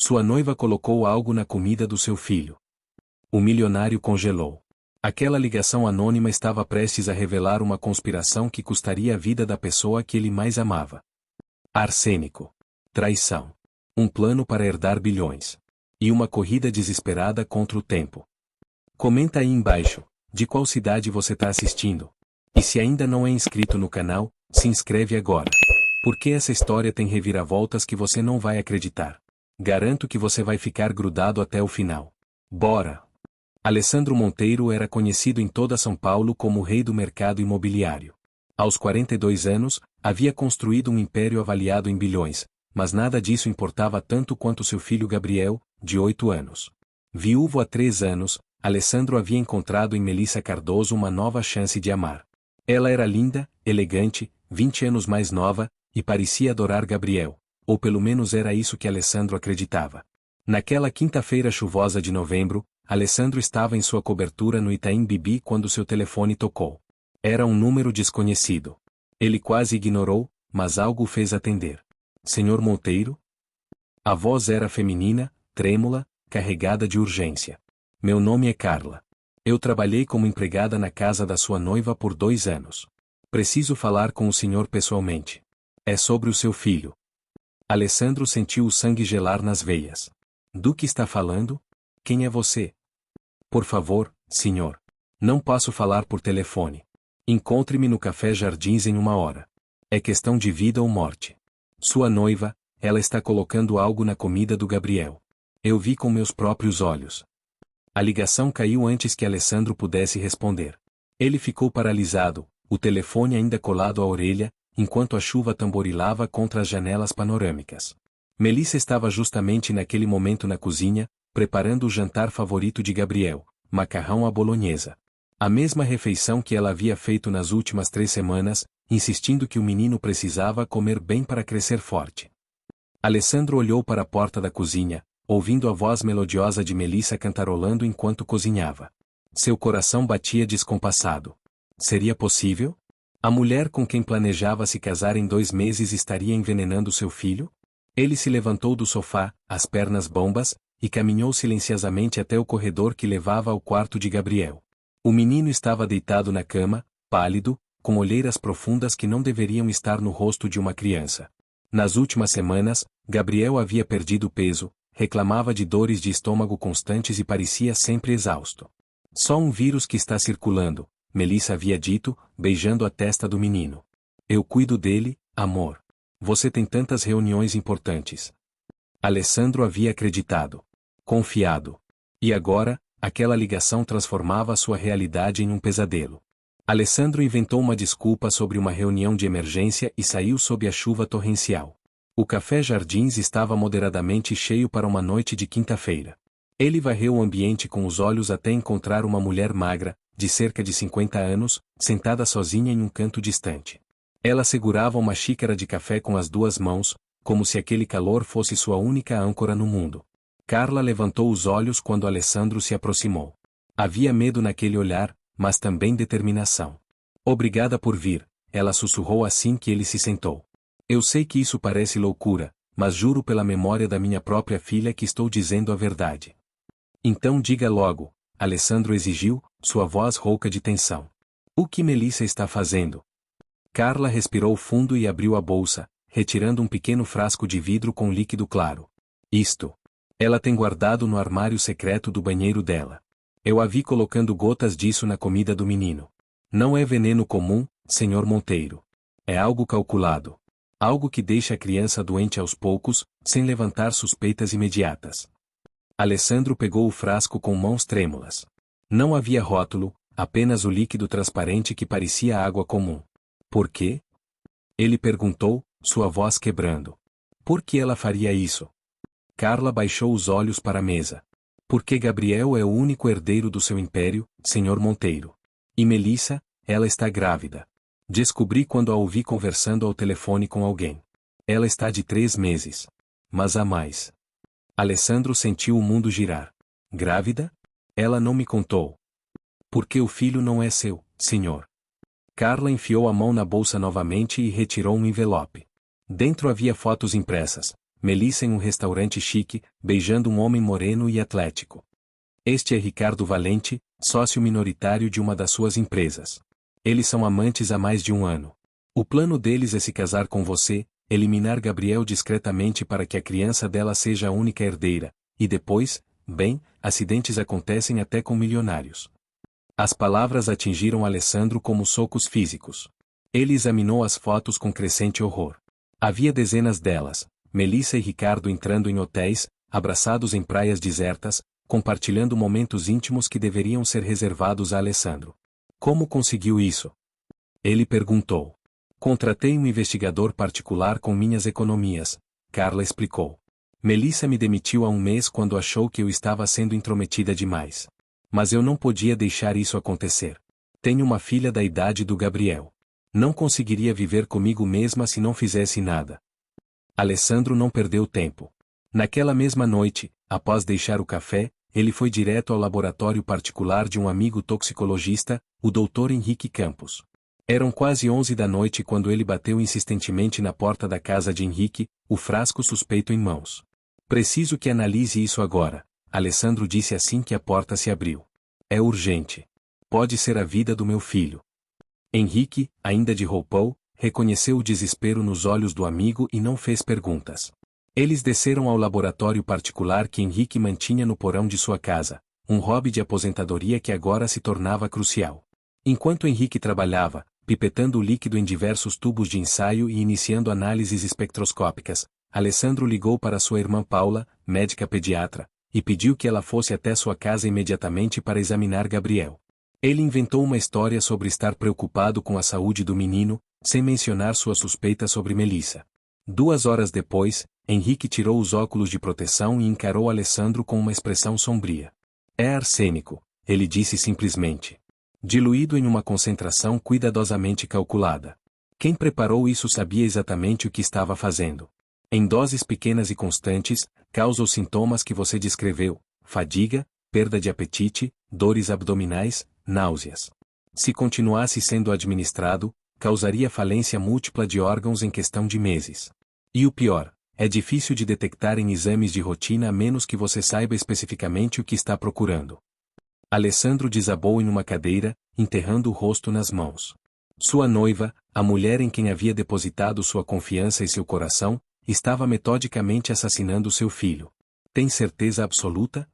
Sua noiva colocou algo na comida do seu filho. O milionário congelou. Aquela ligação anônima estava prestes a revelar uma conspiração que custaria a vida da pessoa que ele mais amava. Arsênico. Traição. Um plano para herdar bilhões. E uma corrida desesperada contra o tempo. Comenta aí embaixo, de qual cidade você está assistindo. E se ainda não é inscrito no canal, se inscreve agora. Porque essa história tem reviravoltas que você não vai acreditar. Garanto que você vai ficar grudado até o final. Bora! Alessandro Monteiro era conhecido em toda São Paulo como o rei do mercado imobiliário. Aos 42 anos, havia construído um império avaliado em bilhões, mas nada disso importava tanto quanto seu filho Gabriel, de 8 anos. Viúvo há 3 anos, Alessandro havia encontrado em Melissa Cardoso uma nova chance de amar. Ela era linda, elegante, 20 anos mais nova, e parecia adorar Gabriel, ou pelo menos era isso que Alessandro acreditava. Naquela quinta-feira chuvosa de novembro, Alessandro estava em sua cobertura no Itaim Bibi quando seu telefone tocou. Era um número desconhecido. Ele quase ignorou, mas algo o fez atender. Senhor Monteiro? A voz era feminina, trêmula, carregada de urgência. Meu nome é Carla. Eu trabalhei como empregada na casa da sua noiva por 2 anos. Preciso falar com o senhor pessoalmente. É sobre o seu filho. Alessandro sentiu o sangue gelar nas veias. Do que está falando? Quem é você? Por favor, senhor. Não posso falar por telefone. Encontre-me no Café Jardins em 1 hora. É questão de vida ou morte. Sua noiva, ela está colocando algo na comida do Gabriel. Eu vi com meus próprios olhos. A ligação caiu antes que Alessandro pudesse responder. Ele ficou paralisado, o telefone ainda colado à orelha, enquanto a chuva tamborilava contra as janelas panorâmicas. Melissa estava justamente naquele momento na cozinha, preparando o jantar favorito de Gabriel, macarrão à bolonhesa. A mesma refeição que ela havia feito nas últimas 3 semanas, insistindo que o menino precisava comer bem para crescer forte. Alessandro olhou para a porta da cozinha, ouvindo a voz melodiosa de Melissa cantarolando enquanto cozinhava. Seu coração batia descompassado. Seria possível? A mulher com quem planejava se casar em 2 meses estaria envenenando seu filho? Ele se levantou do sofá, as pernas bombas, e caminhou silenciosamente até o corredor que levava ao quarto de Gabriel. O menino estava deitado na cama, pálido, com olheiras profundas que não deveriam estar no rosto de uma criança. Nas últimas semanas, Gabriel havia perdido peso, reclamava de dores de estômago constantes e parecia sempre exausto. Só um vírus que está circulando, Melissa havia dito, beijando a testa do menino. Eu cuido dele, amor. Você tem tantas reuniões importantes. Alessandro havia acreditado. Confiado. E agora, aquela ligação transformava sua realidade em um pesadelo. Alessandro inventou uma desculpa sobre uma reunião de emergência e saiu sob a chuva torrencial. O Café Jardins estava moderadamente cheio para uma noite de quinta-feira. Ele varreu o ambiente com os olhos até encontrar uma mulher magra, de cerca de 50 anos, sentada sozinha em um canto distante. Ela segurava uma xícara de café com as 2 mãos, como se aquele calor fosse sua única âncora no mundo. Carla levantou os olhos quando Alessandro se aproximou. Havia medo naquele olhar, mas também determinação. Obrigada por vir, ela sussurrou assim que ele se sentou. Eu sei que isso parece loucura, mas juro pela memória da minha própria filha que estou dizendo a verdade. Então diga logo, Alessandro exigiu, sua voz rouca de tensão. O que Melissa está fazendo? Carla respirou fundo e abriu a bolsa, retirando um pequeno frasco de vidro com líquido claro. Isto. Ela tem guardado no armário secreto do banheiro dela. Eu a vi colocando gotas disso na comida do menino. Não é veneno comum, senhor Monteiro. É algo calculado. Algo que deixa a criança doente aos poucos, sem levantar suspeitas imediatas. Alessandro pegou o frasco com mãos trêmulas. Não havia rótulo, apenas o líquido transparente que parecia água comum. Por quê? Ele perguntou, sua voz quebrando. Por que ela faria isso? Carla baixou os olhos para a mesa. Porque Gabriel é o único herdeiro do seu império, senhor Monteiro. E Melissa, ela está grávida. Descobri quando a ouvi conversando ao telefone com alguém. Ela está de 3 meses. Mas há mais. Alessandro sentiu o mundo girar. Grávida? Ela não me contou. Porque o filho não é seu, senhor. Carla enfiou a mão na bolsa novamente e retirou um envelope. Dentro havia fotos impressas, Melissa em um restaurante chique, beijando um homem moreno e atlético. Este é Ricardo Valente, sócio minoritário de uma das suas empresas. Eles são amantes há mais de um ano. O plano deles é se casar com você, eliminar Gabriel discretamente para que a criança dela seja a única herdeira, e depois, bem, acidentes acontecem até com milionários. As palavras atingiram Alessandro como socos físicos. Ele examinou as fotos com crescente horror. Havia dezenas delas, Melissa e Ricardo entrando em hotéis, abraçados em praias desertas, compartilhando momentos íntimos que deveriam ser reservados a Alessandro. Como conseguiu isso? Ele perguntou. Contratei um investigador particular com minhas economias, Carla explicou. Melissa me demitiu há um mês quando achou que eu estava sendo intrometida demais. Mas eu não podia deixar isso acontecer. Tenho uma filha da idade do Gabriel. Não conseguiria viver comigo mesma se não fizesse nada. Alessandro não perdeu tempo. Naquela mesma noite, após deixar o café, ele foi direto ao laboratório particular de um amigo toxicologista, o Dr. Henrique Campos. Eram quase 11 da noite quando ele bateu insistentemente na porta da casa de Henrique, o frasco suspeito em mãos. Preciso que analise isso agora, Alessandro disse assim que a porta se abriu. É urgente. Pode ser a vida do meu filho. Henrique, ainda de roupão, reconheceu o desespero nos olhos do amigo e não fez perguntas. Eles desceram ao laboratório particular que Henrique mantinha no porão de sua casa, um hobby de aposentadoria que agora se tornava crucial. Enquanto Henrique trabalhava, pipetando o líquido em diversos tubos de ensaio e iniciando análises espectroscópicas, Alessandro ligou para sua irmã Paula, médica pediatra, e pediu que ela fosse até sua casa imediatamente para examinar Gabriel. Ele inventou uma história sobre estar preocupado com a saúde do menino, sem mencionar sua suspeita sobre Melissa. 2 horas depois, Henrique tirou os óculos de proteção e encarou Alessandro com uma expressão sombria. É arsênico, ele disse simplesmente. Diluído em uma concentração cuidadosamente calculada. Quem preparou isso sabia exatamente o que estava fazendo. Em doses pequenas e constantes, causa os sintomas que você descreveu: fadiga, perda de apetite, dores abdominais, náuseas. Se continuasse sendo administrado, causaria falência múltipla de órgãos em questão de meses. E o pior, é difícil de detectar em exames de rotina a menos que você saiba especificamente o que está procurando. Alessandro desabou em uma cadeira, enterrando o rosto nas mãos. Sua noiva, a mulher em quem havia depositado sua confiança e seu coração, estava metodicamente assassinando seu filho. Tem certeza absoluta?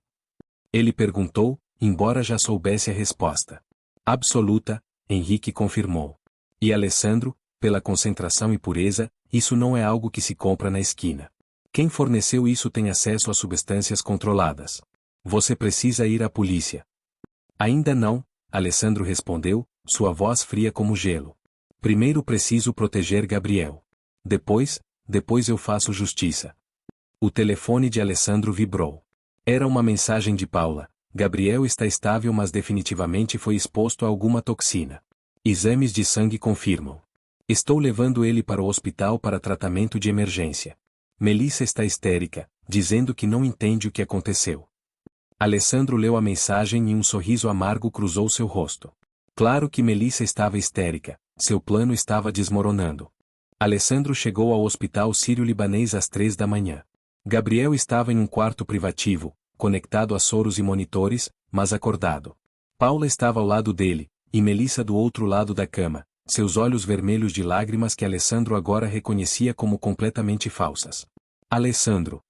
Ele perguntou, embora já soubesse a resposta. Absoluta, Henrique confirmou. E Alessandro, pela concentração e pureza, isso não é algo que se compra na esquina. Quem forneceu isso tem acesso a substâncias controladas. Você precisa ir à polícia. Ainda não, Alessandro respondeu, sua voz fria como gelo. Primeiro preciso proteger Gabriel. Depois eu faço justiça. O telefone de Alessandro vibrou. Era uma mensagem de Paula. Gabriel está estável, mas definitivamente foi exposto a alguma toxina. Exames de sangue confirmam. Estou levando ele para o hospital para tratamento de emergência. Melissa está histérica, dizendo que não entende o que aconteceu. Alessandro leu a mensagem e um sorriso amargo cruzou seu rosto. Claro que Melissa estava histérica, seu plano estava desmoronando. Alessandro chegou ao hospital sírio-libanês às 3 da manhã. Gabriel estava em um quarto privativo, conectado a soros e monitores, mas acordado. Paula estava ao lado dele, e Melissa do outro lado da cama, seus olhos vermelhos de lágrimas que Alessandro agora reconhecia como completamente falsas. Alessandro.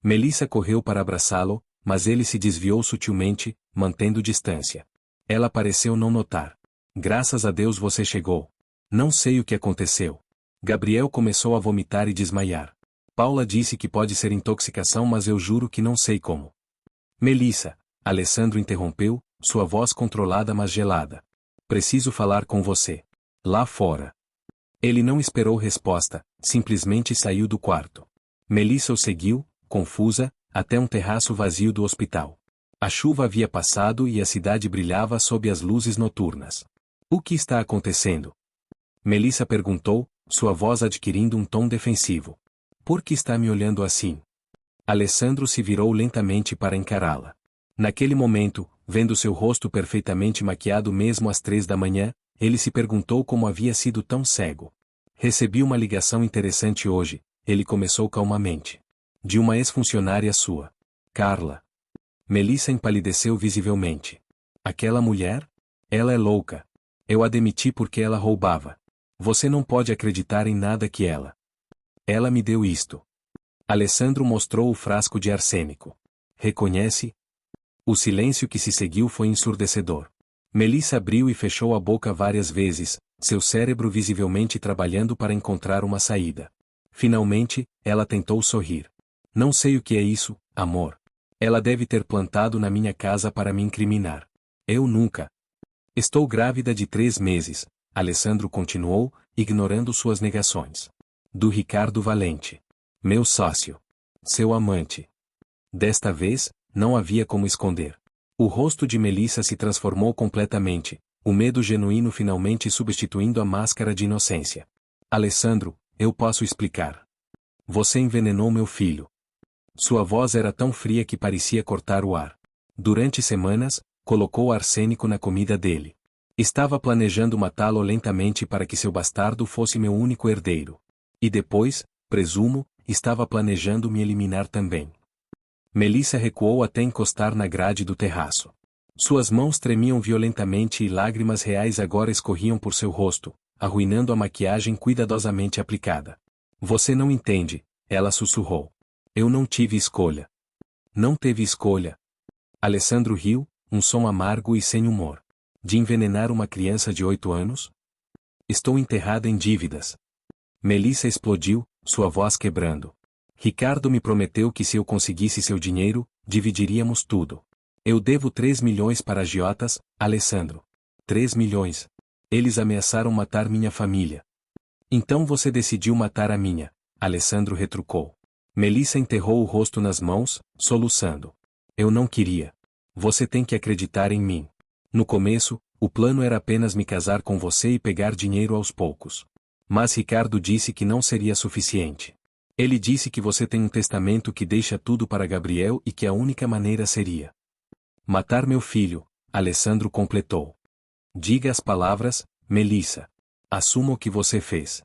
Melissa correu para abraçá-lo, mas ele se desviou sutilmente, mantendo distância. Ela pareceu não notar. Graças a Deus você chegou. Não sei o que aconteceu. Gabriel começou a vomitar e desmaiar. Paula disse que pode ser intoxicação, mas eu juro que não sei como. Melissa, Alessandro interrompeu, sua voz controlada mas gelada. Preciso falar com você. Lá fora. Ele não esperou resposta, simplesmente saiu do quarto. Melissa o seguiu, confusa, até um terraço vazio do hospital. A chuva havia passado e a cidade brilhava sob as luzes noturnas. O que está acontecendo? Melissa perguntou, sua voz adquirindo um tom defensivo. Por que está me olhando assim? Alessandro se virou lentamente para encará-la. Naquele momento, vendo seu rosto perfeitamente maquiado mesmo às 3 da manhã, ele se perguntou como havia sido tão cego. Recebi uma ligação interessante hoje, ele começou calmamente. De uma ex-funcionária sua. Carla. Melissa empalideceu visivelmente. Aquela mulher? Ela é louca. Eu a demiti porque ela roubava. Você não pode acreditar em nada que ela. Ela me deu isto. Alessandro mostrou o frasco de arsênico. Reconhece? O silêncio que se seguiu foi ensurdecedor. Melissa abriu e fechou a boca várias vezes, seu cérebro visivelmente trabalhando para encontrar uma saída. Finalmente, ela tentou sorrir. Não sei o que é isso, amor. Ela deve ter plantado na minha casa para me incriminar. Eu nunca. Estou grávida de 3 meses, Alessandro continuou, ignorando suas negações. Do Ricardo Valente. Meu sócio. Seu amante. Desta vez, não havia como esconder. O rosto de Melissa se transformou completamente, o medo genuíno finalmente substituindo a máscara de inocência. Alessandro, eu posso explicar. Você envenenou meu filho. Sua voz era tão fria que parecia cortar o ar. Durante semanas, colocou arsênico na comida dele. Estava planejando matá-lo lentamente para que seu bastardo fosse meu único herdeiro. E depois, presumo, estava planejando me eliminar também. Melissa recuou até encostar na grade do terraço. Suas mãos tremiam violentamente e lágrimas reais agora escorriam por seu rosto, arruinando a maquiagem cuidadosamente aplicada. Você não entende, ela sussurrou. Eu não tive escolha. Não teve escolha. Alessandro riu, um som amargo e sem humor. De envenenar uma criança de 8 anos? Estou enterrada em dívidas. Melissa explodiu, sua voz quebrando. Ricardo me prometeu que se eu conseguisse seu dinheiro, dividiríamos tudo. Eu devo 3 milhões para agiotas, Alessandro. 3 milhões. Eles ameaçaram matar minha família. Então você decidiu matar a minha, Alessandro retrucou. Melissa enterrou o rosto nas mãos, soluçando. Eu não queria. Você tem que acreditar em mim. No começo, o plano era apenas me casar com você e pegar dinheiro aos poucos. Mas Ricardo disse que não seria suficiente. Ele disse que você tem um testamento que deixa tudo para Gabriel e que a única maneira seria matar meu filho, Alessandro completou. Diga as palavras, Melissa. Assuma o que você fez.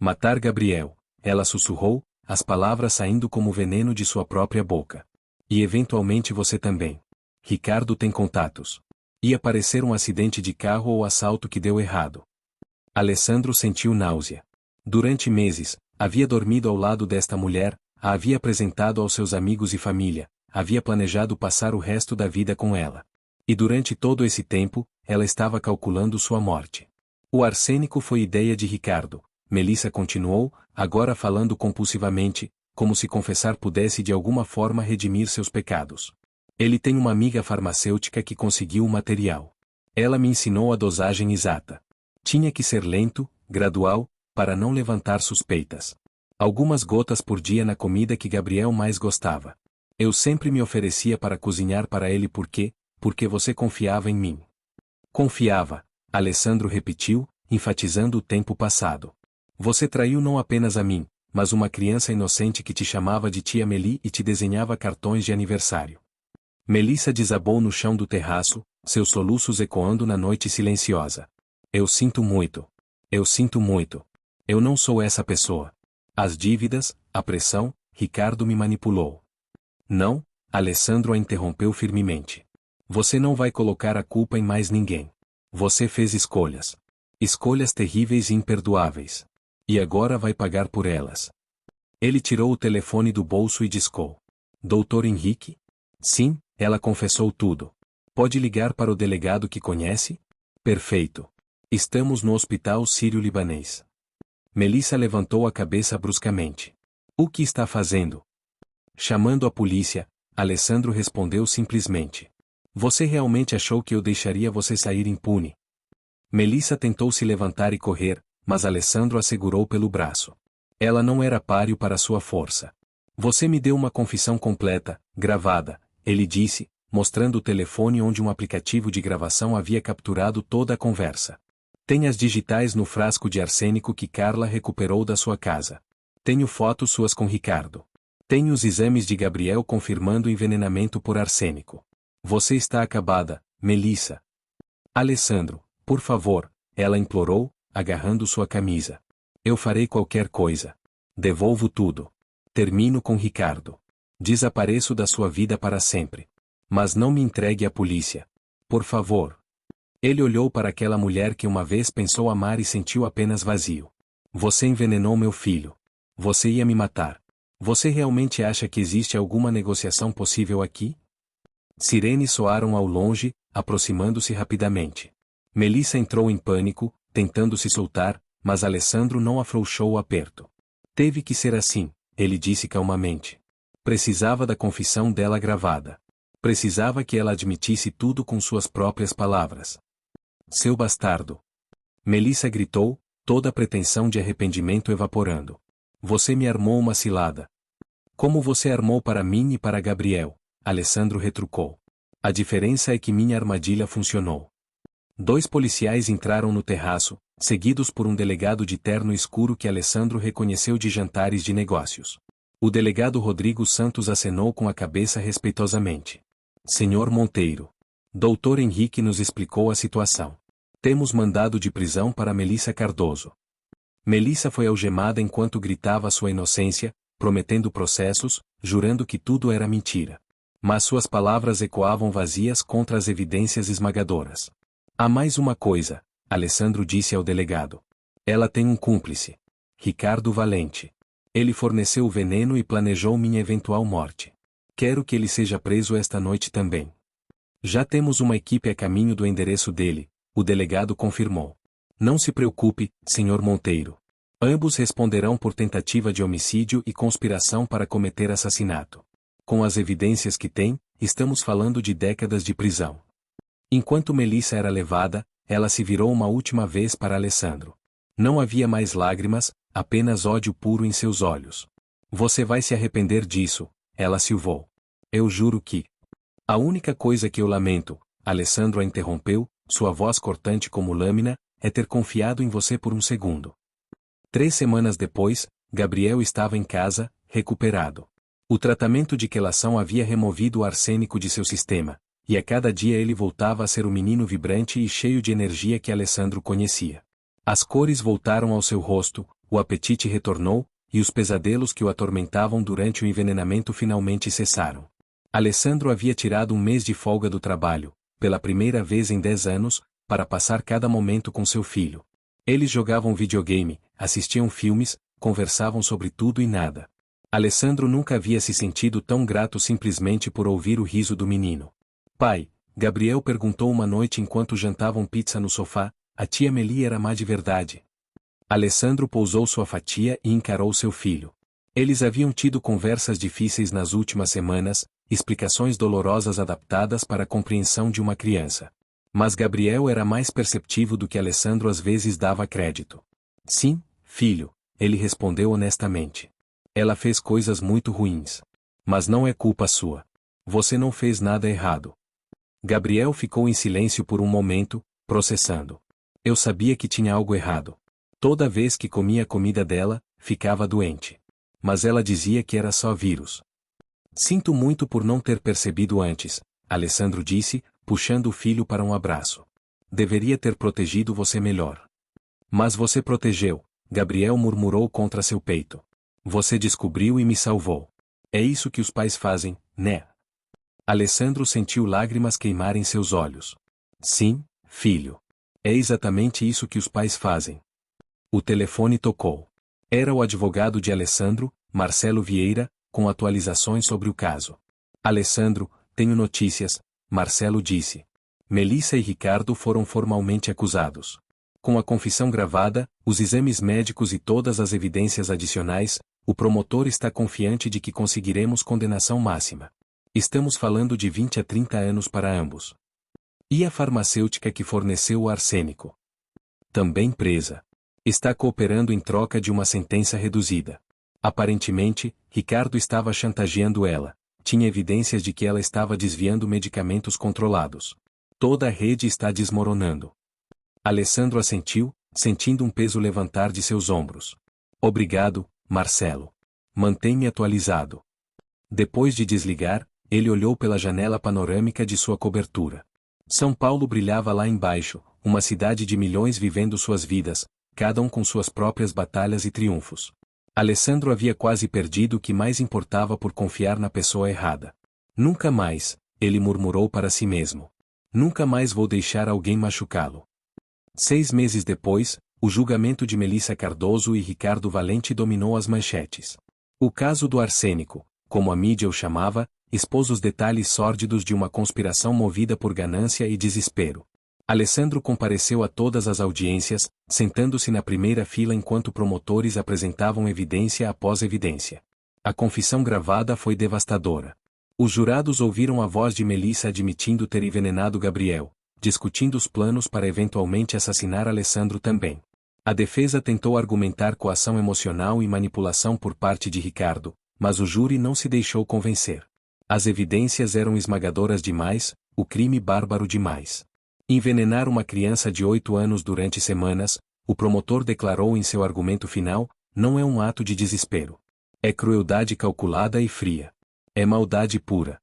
Matar Gabriel, ela sussurrou, as palavras saindo como veneno de sua própria boca. E eventualmente você também. Ricardo tem contatos. Ia parecer um acidente de carro ou assalto que deu errado. Alessandro sentiu náusea. Durante meses, havia dormido ao lado desta mulher, a havia apresentado aos seus amigos e família, havia planejado passar o resto da vida com ela. E durante todo esse tempo, ela estava calculando sua morte. O arsênico foi ideia de Ricardo, Melissa continuou, agora falando compulsivamente, como se confessar pudesse de alguma forma redimir seus pecados. Ele tem uma amiga farmacêutica que conseguiu o material. Ela me ensinou a dosagem exata. Tinha que ser lento, gradual, para não levantar suspeitas. Algumas gotas por dia na comida que Gabriel mais gostava. Eu sempre me oferecia para cozinhar para ele porque você confiava em mim. Confiava, Alessandro repetiu, enfatizando o tempo passado. Você traiu não apenas a mim, mas uma criança inocente que te chamava de tia Meli e te desenhava cartões de aniversário. Melissa desabou no chão do terraço, seus soluços ecoando na noite silenciosa. Eu sinto muito. Eu sinto muito. Eu não sou essa pessoa. As dívidas, a pressão, Ricardo me manipulou. Não, Alessandro a interrompeu firmemente. Você não vai colocar a culpa em mais ninguém. Você fez escolhas. Escolhas terríveis e imperdoáveis. E agora vai pagar por elas. Ele tirou o telefone do bolso e discou. Doutor Henrique? Sim, ela confessou tudo. Pode ligar para o delegado que conhece? Perfeito. Estamos no hospital sírio-libanês. Melissa levantou a cabeça bruscamente. O que está fazendo? Chamando a polícia, Alessandro respondeu simplesmente. Você realmente achou que eu deixaria você sair impune? Melissa tentou se levantar e correr, mas Alessandro a segurou pelo braço. Ela não era páreo para sua força. Você me deu uma confissão completa, gravada, ele disse, mostrando o telefone onde um aplicativo de gravação havia capturado toda a conversa. Tem as digitais no frasco de arsênico que Carla recuperou da sua casa. Tenho fotos suas com Ricardo. Tenho os exames de Gabriel confirmando o envenenamento por arsênico. Você está acabada, Melissa. Alessandro, por favor, ela implorou, agarrando sua camisa. Eu farei qualquer coisa. Devolvo tudo. Termino com Ricardo. Desapareço da sua vida para sempre. Mas não me entregue à polícia. Por favor. Ele olhou para aquela mulher que uma vez pensou amar e sentiu apenas vazio. Você envenenou meu filho. Você ia me matar. Você realmente acha que existe alguma negociação possível aqui? Sirenes soaram ao longe, aproximando-se rapidamente. Melissa entrou em pânico, tentando se soltar, mas Alessandro não afrouxou o aperto. Teve que ser assim, ele disse calmamente. Precisava da confissão dela gravada. Precisava que ela admitisse tudo com suas próprias palavras. Seu bastardo! Melissa gritou, toda a pretensão de arrependimento evaporando. Você me armou uma cilada. Como você armou para mim e para Gabriel, Alessandro retrucou. A diferença é que minha armadilha funcionou. 2 policiais entraram no terraço, seguidos por um delegado de terno escuro que Alessandro reconheceu de jantares de negócios. O delegado Rodrigo Santos acenou com a cabeça respeitosamente. Senhor Monteiro. Doutor Henrique nos explicou a situação. Temos mandado de prisão para Melissa Cardoso. Melissa foi algemada enquanto gritava sua inocência, prometendo processos, jurando que tudo era mentira. Mas suas palavras ecoavam vazias contra as evidências esmagadoras. Há mais uma coisa, Alessandro disse ao delegado. Ela tem um cúmplice. Ricardo Valente. Ele forneceu o veneno e planejou minha eventual morte. Quero que ele seja preso esta noite também. Já temos uma equipe a caminho do endereço dele, o delegado confirmou. Não se preocupe, Sr. Monteiro. Ambos responderão por tentativa de homicídio e conspiração para cometer assassinato. Com as evidências que tem, estamos falando de décadas de prisão. Enquanto Melissa era levada, ela se virou uma última vez para Alessandro. Não havia mais lágrimas, apenas ódio puro em seus olhos. Você vai se arrepender disso, ela silvou. Eu juro que... A única coisa que eu lamento, Alessandro a interrompeu, sua voz cortante como lâmina, é ter confiado em você por um segundo. 3 semanas depois, Gabriel estava em casa, recuperado. O tratamento de quelação havia removido o arsênico de seu sistema, e a cada dia ele voltava a ser o menino vibrante e cheio de energia que Alessandro conhecia. As cores voltaram ao seu rosto, o apetite retornou, e os pesadelos que o atormentavam durante o envenenamento finalmente cessaram. Alessandro havia tirado um mês de folga do trabalho, pela primeira vez em 10 anos, para passar cada momento com seu filho. Eles jogavam videogame, assistiam filmes, conversavam sobre tudo e nada. Alessandro nunca havia se sentido tão grato simplesmente por ouvir o riso do menino. Pai, Gabriel perguntou uma noite enquanto jantavam pizza no sofá, a tia Meli era má de verdade. Alessandro pousou sua fatia e encarou seu filho. Eles haviam tido conversas difíceis nas últimas semanas, explicações dolorosas adaptadas para a compreensão de uma criança. Mas Gabriel era mais perceptivo do que Alessandro às vezes dava crédito. Sim, filho, ele respondeu honestamente. Ela fez coisas muito ruins. Mas não é culpa sua. Você não fez nada errado. Gabriel ficou em silêncio por um momento, processando. Eu sabia que tinha algo errado. Toda vez que comia a comida dela, ficava doente. Mas ela dizia que era só vírus. Sinto muito por não ter percebido antes, Alessandro disse, puxando o filho para um abraço. Deveria ter protegido você melhor. Mas você protegeu, Gabriel murmurou contra seu peito. Você descobriu e me salvou. É isso que os pais fazem, né? Alessandro sentiu lágrimas queimarem seus olhos. Sim, filho. É exatamente isso que os pais fazem. O telefone tocou. Era o advogado de Alessandro, Marcelo Vieira, com atualizações sobre o caso. Alessandro, tenho notícias, Marcelo disse. Melissa e Ricardo foram formalmente acusados. Com a confissão gravada, os exames médicos e todas as evidências adicionais, o promotor está confiante de que conseguiremos condenação máxima. Estamos falando de 20 a 30 anos para ambos. E a farmacêutica que forneceu o arsênico? Também presa. Está cooperando em troca de uma sentença reduzida. Aparentemente, Ricardo estava chantageando ela. Tinha evidências de que ela estava desviando medicamentos controlados. Toda a rede está desmoronando. Alessandro assentiu, sentindo um peso levantar de seus ombros. Obrigado, Marcelo. Mantém-me atualizado. Depois de desligar, ele olhou pela janela panorâmica de sua cobertura. São Paulo brilhava lá embaixo, uma cidade de milhões vivendo suas vidas, cada um com suas próprias batalhas e triunfos. Alessandro havia quase perdido o que mais importava por confiar na pessoa errada. Nunca mais, ele murmurou para si mesmo. Nunca mais vou deixar alguém machucá-lo. 6 meses depois, o julgamento de Melissa Cardoso e Ricardo Valente dominou as manchetes. O caso do arsênico, como a mídia o chamava, expôs os detalhes sórdidos de uma conspiração movida por ganância e desespero. Alessandro compareceu a todas as audiências, sentando-se na primeira fila enquanto promotores apresentavam evidência após evidência. A confissão gravada foi devastadora. Os jurados ouviram a voz de Melissa admitindo ter envenenado Gabriel, discutindo os planos para eventualmente assassinar Alessandro também. A defesa tentou argumentar coação emocional e manipulação por parte de Ricardo, mas o júri não se deixou convencer. As evidências eram esmagadoras demais, o crime bárbaro demais. Envenenar uma criança de 8 anos durante semanas, o promotor declarou em seu argumento final, não é um ato de desespero. É crueldade calculada e fria. É maldade pura.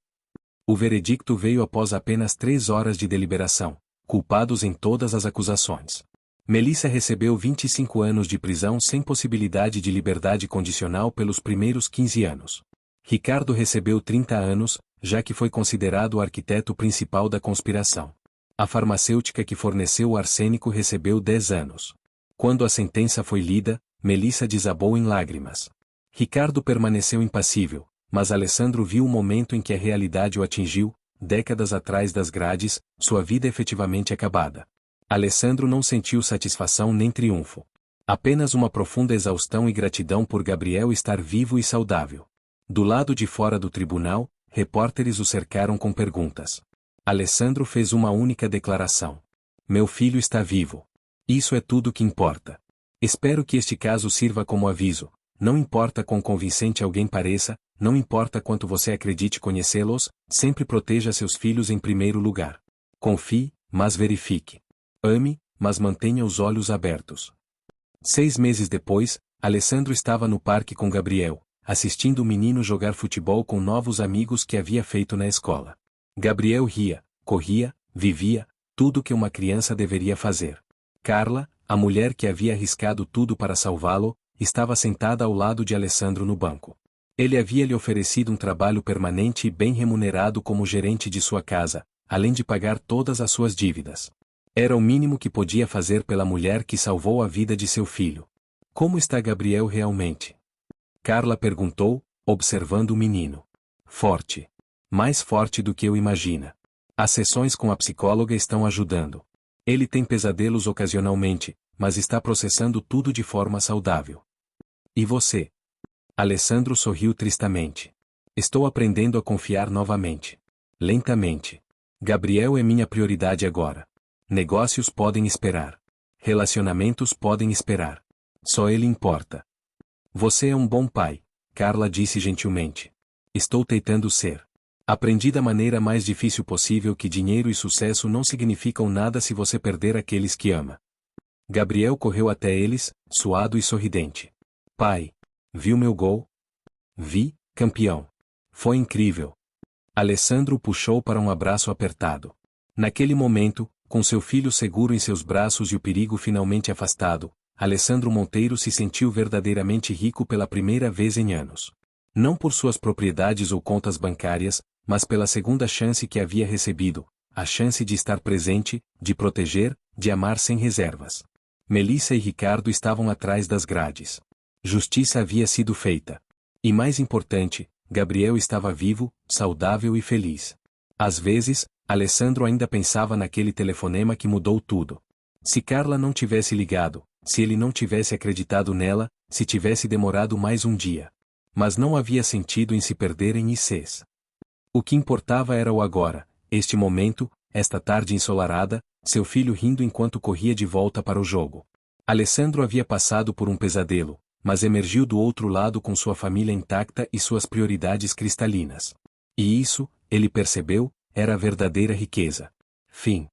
O veredicto veio após apenas 3 horas de deliberação, culpados em todas as acusações. Melissa recebeu 25 anos de prisão sem possibilidade de liberdade condicional pelos primeiros 15 anos. Ricardo recebeu 30 anos, já que foi considerado o arquiteto principal da conspiração. A farmacêutica que forneceu o arsênico recebeu 10 anos. Quando a sentença foi lida, Melissa desabou em lágrimas. Ricardo permaneceu impassível, mas Alessandro viu o momento em que a realidade o atingiu, décadas atrás das grades, sua vida efetivamente acabada. Alessandro não sentiu satisfação nem triunfo. Apenas uma profunda exaustão e gratidão por Gabriel estar vivo e saudável. Do lado de fora do tribunal, repórteres o cercaram com perguntas. Alessandro fez uma única declaração. Meu filho está vivo. Isso é tudo que importa. Espero que este caso sirva como aviso. Não importa quão convincente alguém pareça, não importa quanto você acredite conhecê-los, sempre proteja seus filhos em primeiro lugar. Confie, mas verifique. Ame, mas mantenha os olhos abertos. 6 meses depois, Alessandro estava no parque com Gabriel, assistindo o menino jogar futebol com novos amigos que havia feito na escola. Gabriel ria, corria, vivia, tudo que uma criança deveria fazer. Carla, a mulher que havia arriscado tudo para salvá-lo, estava sentada ao lado de Alessandro no banco. Ele havia lhe oferecido um trabalho permanente e bem remunerado como gerente de sua casa, além de pagar todas as suas dívidas. Era o mínimo que podia fazer pela mulher que salvou a vida de seu filho. Como está Gabriel realmente? Carla perguntou, observando o menino. Forte. Mais forte do que eu imagina. As sessões com a psicóloga estão ajudando. Ele tem pesadelos ocasionalmente, mas está processando tudo de forma saudável. E você? Alessandro sorriu tristamente. Estou aprendendo a confiar novamente. Lentamente. Gabriel é minha prioridade agora. Negócios podem esperar. Relacionamentos podem esperar. Só ele importa. Você é um bom pai, Carla disse gentilmente. Estou tentando ser. Aprendi da maneira mais difícil possível que dinheiro e sucesso não significam nada se você perder aqueles que ama. Gabriel correu até eles, suado e sorridente. Pai, viu meu gol? Vi, campeão. Foi incrível. Alessandro o puxou para um abraço apertado. Naquele momento, com seu filho seguro em seus braços e o perigo finalmente afastado, Alessandro Monteiro se sentiu verdadeiramente rico pela primeira vez em anos. Não por suas propriedades ou contas bancárias, mas pela segunda chance que havia recebido, a chance de estar presente, de proteger, de amar sem reservas. Melissa e Ricardo estavam atrás das grades. Justiça havia sido feita. E mais importante, Gabriel estava vivo, saudável e feliz. Às vezes, Alessandro ainda pensava naquele telefonema que mudou tudo. Se Carla não tivesse ligado, se ele não tivesse acreditado nela, se tivesse demorado mais um dia. Mas não havia sentido em se perder em ICs. O que importava era o agora, este momento, esta tarde ensolarada, seu filho rindo enquanto corria de volta para o jogo. Alessandro havia passado por um pesadelo, mas emergiu do outro lado com sua família intacta e suas prioridades cristalinas. E isso, ele percebeu, era a verdadeira riqueza. Fim.